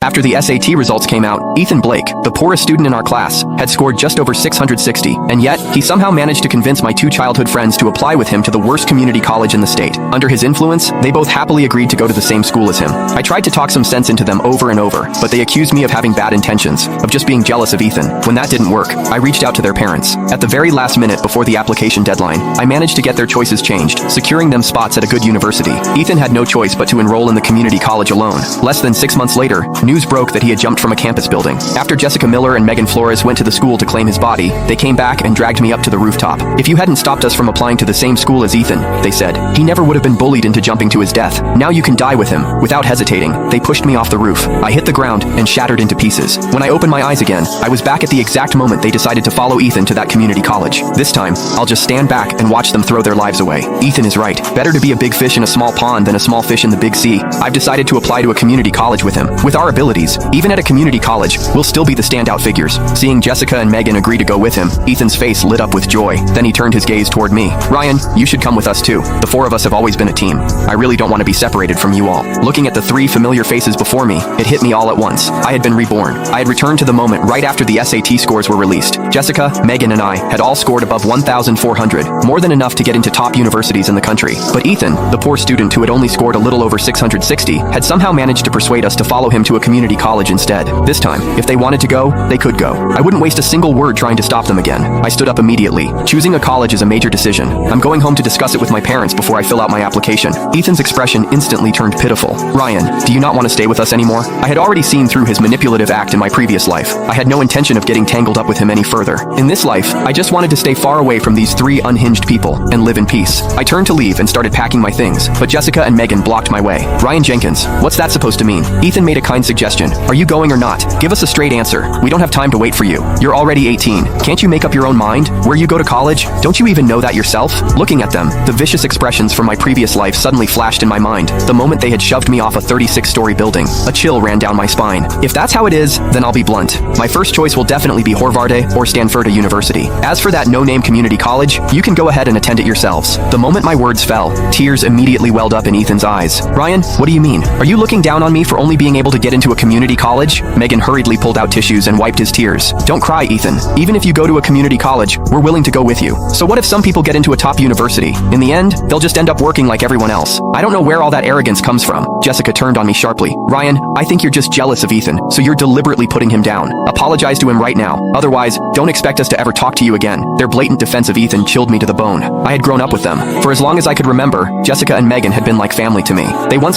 After the SAT results came out, Ethan Blake, the poorest student in our class, had scored just over 660, and yet, he somehow managed to convince my two childhood friends to apply with him to the worst community college in the state. Under his influence, they both happily agreed to go to the same school as him. I tried to talk some sense into them over and over, but they accused me of having bad intentions, of just being jealous of Ethan. When that didn't work, I reached out to their parents. At the very last minute before the application deadline, I managed to get their choices changed, securing them spots at a good university. Ethan had no choice but to enroll in the community college alone. Less than 6 months later, news broke that he had jumped from a campus building. After Jessica Miller and Megan Flores went to the school to claim his body, they came back and dragged me up to the rooftop. If you hadn't stopped us from applying to the same school as Ethan, they said, he never would have been bullied into jumping to his death. Now you can die with him. Without hesitating, they pushed me off the roof. I hit the ground and shattered into pieces. When I opened my eyes again, I was back at the exact moment they decided to follow Ethan to that community college. This time, I'll just stand back and watch them throw their lives away. Ethan is right. Better to be a big fish in a small pond than a small fish in the big sea. I've decided to apply to a community college with him. With our abilities, even at a community college, we'll still be the standout figures. Seeing Jessica and Megan agree to go with him, Ethan's face lit up with joy. Then he turned his gaze toward me. Ryan, you should come with us too. The four of us have always been a team. I really don't want to be separated from you all. Looking at the three familiar faces before me, it hit me all at once. I had been reborn. I had returned to the moment right after the SAT scores were released. Jessica, Megan, and I had all scored above 1,400, more than enough to get into top universities in the country. But Ethan, the poor student who had only scored a little over 660, had somehow managed to persuade us to follow him to a community college instead. This time, if they wanted to go, they could go. I wouldn't waste a single word trying to stop them again. I stood up immediately. Choosing a college is a major decision. I'm going home to discuss it with my parents before I fill out my application. Ethan's expression instantly turned pitiful. Ryan, do you not want to stay with us anymore? I had already seen through his manipulative act in my previous life. I had no intention of getting tangled up with him any further. In this life, I just wanted to stay far away from these three unhinged people and live in peace. I turned to leave and started packing my things, but Jessica and Megan blocked my way. Ryan Jenkins, what's that supposed to mean? Ethan made a kind suggestion. Are you going or not? Give us a straight answer. We don't have time to wait for you. You're already 18. Can't you make up your own mind? Where you go to college? Don't you even know that yourself? Looking at them, the vicious expressions from my previous life suddenly flashed in my mind. The moment they had shoved me off a 36-story building, a chill ran down my spine. If that's how it is, then I'll be blunt. My first choice will definitely be Horvarde or Stanford University. As for that no-name community college, you can go ahead and attend it yourselves. The moment my words fell, tears immediately welled up in Ethan's eyes. Ryan, what do you mean? Are you looking down on me for only being able to get into a community college? Megan hurriedly pulled out tissues and wiped his tears. Don't cry, Ethan. Even if you go to a community college, we're willing to go with you. So what if some people get into a top university? In the end, they'll just end up working like everyone else. I don't know where all that arrogance comes from. Jessica turned on me sharply. Ryan, I think you're just jealous of Ethan, so you're deliberately putting him down. Apologize to him right now. Otherwise, don't expect us to ever talk to you again. Their blatant defense of Ethan chilled me to the bone. I had grown up with them. For as long as I could remember, Jessica and Megan had been like family to me. They once